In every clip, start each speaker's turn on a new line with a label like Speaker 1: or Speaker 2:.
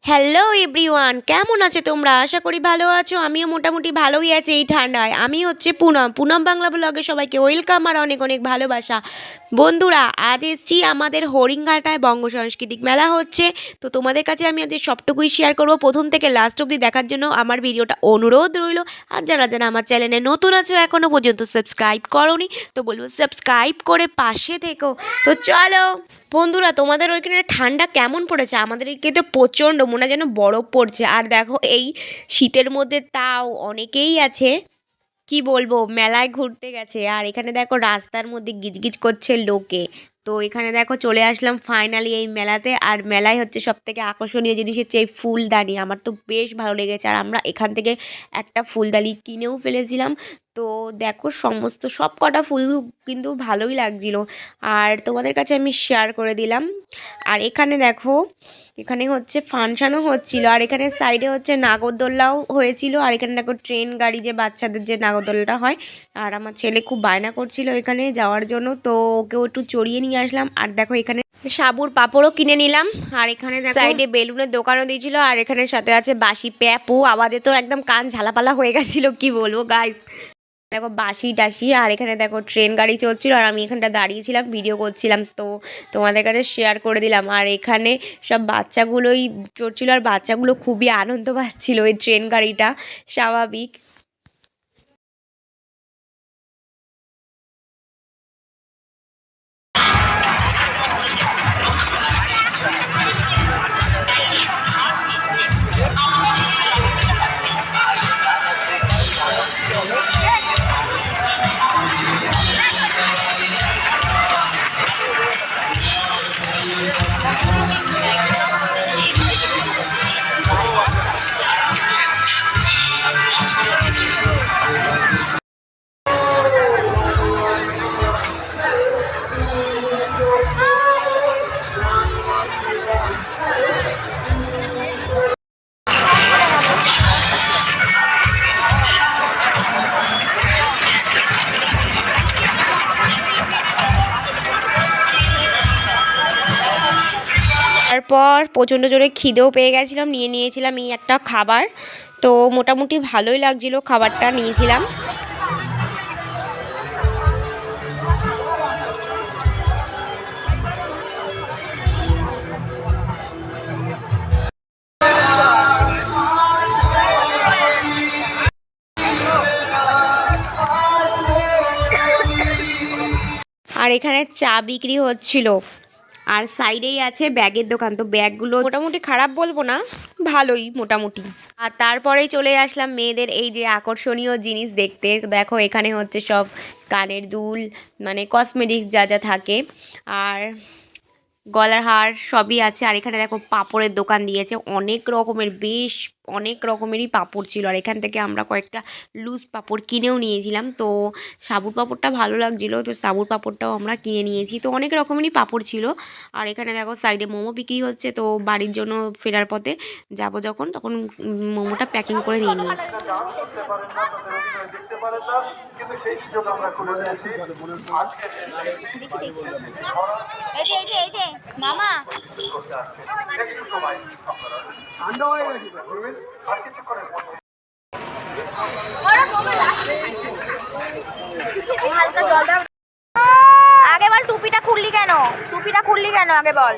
Speaker 1: Hello everyone, কেমন আছো তোমরা? আশা করি ভালো আছো। আমিও মোটামুটি ভালোই আছি এই ঠান্ডায়। আমি হচ্ছে পুনম বাংলা ব্লগে সবাইকে ওয়েলকাম আর অনেক অনেক ভালোবাসা। বন্ধুরা, আজ এসছি আমাদের হরিণঘাটায় বঙ্গ সাংস্কৃতিক মেলা হচ্ছে। তো তোমাদের কাছে আমি আজ সবটুকুই শেয়ার করবো, প্রথম থেকে লাস্ট অবধি দেখার জন্য আমার ভিডিওটা অনুরোধ রইল। আর যারা যারা আমার চ্যানেলে নতুন আছো, এখনও পর্যন্ত সাবস্ক্রাইব করোনি, তো বলবো সাবস্ক্রাইব করে পাশে থেকো। তো চলো বন্ধুরা, তোমাদের ওইখানে ঠান্ডা কেমন পড়েছে? আমাদের এদিকে তো প্রচণ্ড, মনে হয় যেন বরফ পড়ছে। আর দেখো এই শীতের মধ্যে তাও অনেকেই আছে কি বলবো মেলায় ঘুরতে গেছে। আর এখানে দেখো রাস্তার মধ্যে গিজগিজ করছে লোকে। তো এখানে দেখো চলে আসলাম ফাইনালি এই মেলাতে। আর মেলায় হচ্ছে সব থেকে আকর্ষণীয় জিনিস হচ্ছে এই ফুলদানি। আমার তো বেশ ভালো লেগেছে। আর আমরা এখান থেকে একটা ফুলদানি কিনেও ফেলেছিলাম। তো দেখো সমস্ত সব কটা ফুল কিন্তু ভালোই লাগছিল। আর তোমাদের কাছে আমি শেয়ার করে দিলাম। আর এখানে দেখো, এখানে হচ্ছে ফাংশানও হচ্ছিল। আর এখানে সাইডে হচ্ছে নাগরদোল্লাও হয়েছিল। আর এখানে দেখো ট্রেন গাড়ি, যে বাচ্চাদের যে নাগরদোল্লাটা হয়। আর আমার ছেলে খুব বায়না করছিল এখানে যাওয়ার জন্য, তো ওকেও একটু চড়িয়ে নিয়ে আসলাম। আর দেখো এখানে সাবুর পাঁপড়ও কিনে নিলাম। আর এখানে দেখো সাইডে বেলুনের দোকানও দিয়েছিল। আর এখানে সাথে আছে বাসি প্যাপু, আওয়াজে তো একদম কান ঝালাপালা হয়ে গেছিলো, কি বলবো গাইস। দেখো বাসি টাসি। আর এখানে দেখো ট্রেন গাড়ি চলছিল আর আমি এখানটা দাঁড়িয়েছিলাম ভিডিও করছিলাম, তো তোমাদের কাছে শেয়ার করে দিলাম। আর এখানে সব বাচ্চাগুলোই চড়ছিল আর বাচ্চাগুলো খুবই আনন্দ পাচ্ছিল এই ট্রেন গাড়িটা, স্বাভাবিক। তারপর প্রচণ্ড জোরে খিদেও পেয়ে গেছিলাম, নিয়ে নিয়েছিলাম এই একটা খাবার। তো মোটামুটি ভালোই লাগছিল খাবারটা, নিয়েছিলাম। আর এখানে চা বিক্রি হচ্ছিল। আর সাইডেই আছে ব্যাগের দোকান। তো ব্যাগগুলো মোটামুটি খারাপ বলবো না, ভালোই মোটামুটি। আর তারপরেই চলে আসলাম মেয়েদের এই যে আকর্ষণীয় জিনিস দেখতে। দেখো এখানে হচ্ছে সব কানের দুল, মানে কসমেটিক্স যা যা থাকে, আর গলার হার সবই আছে। আর এখানে দেখো পাঁপড়ের দোকান দিয়েছে, অনেক রকমের, বেশ অনেক রকমেরই পাঁপড় ছিল। আর এখান থেকে আমরা কয়েকটা লুজ পাঁপড় কিনেও নিয়েছিলাম। তো সাবুর পাঁপড়টা ভালো লাগছিলো, তো সাবুর পাঁপড়টাও আমরা কিনে নিয়েছি। তো অনেক রকমেরই পাঁপড় ছিল। আর এখানে দেখো সাইডে মোমো বিক্রি হচ্ছে। তো বাড়ির জন্য ফেরার পথে যাব যখন, তখন মোমোটা প্যাকিং করে নিয়ে নিয়েছি। মামা আগে বল, টুপিটা খুললি কেন? টুপিটা খুললি কেন আগে বল,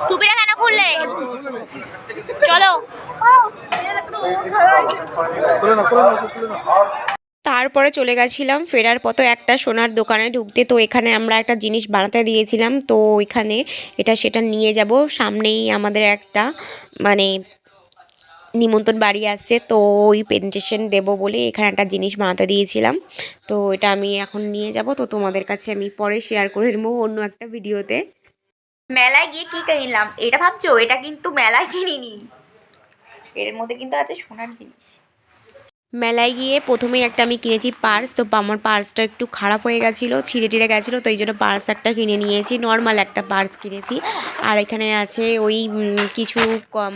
Speaker 1: টুপিটা কেন খুললে? চলো। তারপরে চলে গেছিলাম ফেরার পথে একটা সোনার দোকানে ঢুকতে। তো এখানে আমরা একটা জিনিস বানাতে দিয়েছিলাম, তো এখানে এটা সেটা নিয়ে যাব। সামনেই আমাদের একটা মানে নিমন্ত্রণ বাড়ি আসছে, তো ওই প্রেজেন্টেশন দেবো বলে এখানে একটা জিনিস বানাতে দিয়েছিলাম। তো এটা আমি এখন নিয়ে যাব। তো তোমাদের কাছে আমি পরে শেয়ার করে নেবো অন্য একটা ভিডিওতে। মেলায় গিয়ে কি কিনলাম এটা ভাবছো? এটা কিন্তু মেলায় কিনিনি, এর মধ্যে কিন্তু আছে সোনার জিনিস। মেলায় গিয়ে প্রথমেই একটা আমি কিনেছি পার্স। তো আমার পার্সটা একটু খারাপ হয়ে গেছিলো, ছিঁড়ে টিড়ে গেছিলো, তো এই জন্য পার্স একটা কিনে নিয়েছি, নর্মাল একটা পার্স কিনেছি। আর এখানে আছে ওই কিছু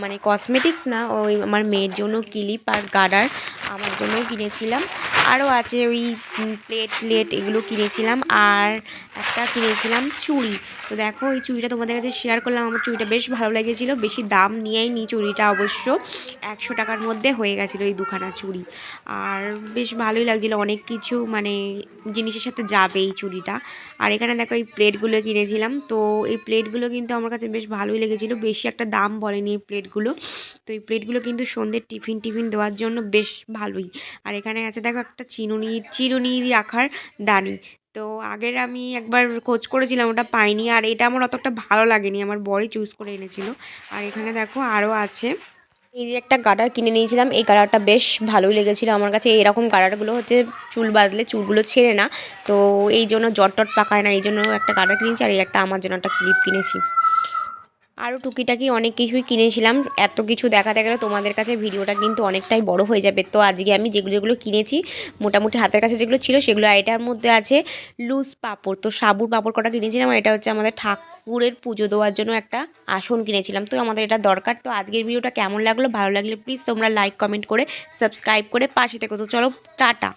Speaker 1: মানে কসমেটিক্স না, ওই আমার মেয়ের জন্য ক্লিপ আর গার্ডার আমার জন্যও কিনেছিলাম। আরও আছে ওই প্লেট এগুলো কিনেছিলাম, আর একটা কিনেছিলাম চুড়ি। তো দেখো এই চুড়িটা তোমাদের কাছে শেয়ার করলাম, আমার চুড়িটা বেশ ভালো লেগেছিলো, বেশি দাম নিয়েই নি চুড়িটা, অবশ্য 100 টাকার মধ্যে হয়ে গেছিলো এই দুখানা চুড়ি। আর বেশ ভালোই লাগছিলো, অনেক কিছু মানে জিনিসের সাথে যাবে এই চুড়িটা। আর এখানে দেখো এই প্লেটগুলো কিনেছিলাম, তো এই প্লেটগুলো কিন্তু আমার কাছে বেশ ভালোই লেগেছিলো, বেশি একটা দাম বলেনি এই প্লেটগুলো। তো এই প্লেটগুলো কিন্তু সন্ধ্যের টিফিন দেওয়ার জন্য বেশ ভালোই। আর এখানে আছে দেখো একটা চিরুনি রাখার দানি। তো আগের আমি একবার খোঁজ করেছিলাম, ওটা পাইনি, আর এটা আমার অতটা ভালো লাগেনি, আমার বরই চুজ করে এনেছিল। আর এখানে দেখো আরও আছে, এই যে একটা গার্ডার কিনে নিয়েছিলাম, এই গার্ডারটা বেশ ভালোই লেগেছিলো আমার কাছে। এরকম গার্ডারগুলো হচ্ছে চুল বাঁধলে চুলগুলো ছেড়ে না, তো এই জন্য জট পাকায় না, এই জন্য একটা গার্ডার কিনেছি। আর এই একটা আমার জন্য একটা ক্লিপ কিনেছি, আরও টুকিটাকি অনেক কিছুই কিনেছিলাম। এত কিছু দেখাতে গেলে তোমাদের কাছে ভিডিওটা কিন্তু অনেকটাই বড় হয়ে যাবে। তো আজকে আমি যেগুলো কিনেছি মোটামুটি হাতের কাছে যেগুলো ছিল সেগুলো, আর এটার মধ্যে আছে লুজ পাঁপড়, তো সাবুর পাঁপড় কটা কিনেছিলাম। আর এটা হচ্ছে আমাদের ঠাকুরের পুজো দেওয়ার জন্য একটা আসন কিনেছিলাম, তো আমাদের এটা দরকার। তো আজকের ভিডিওটা কেমন লাগলো, ভালো লাগলে প্লিজ তোমরা লাইক কমেন্ট করে সাবস্ক্রাইব করে পাশে থেকো। তো চলো টাটা।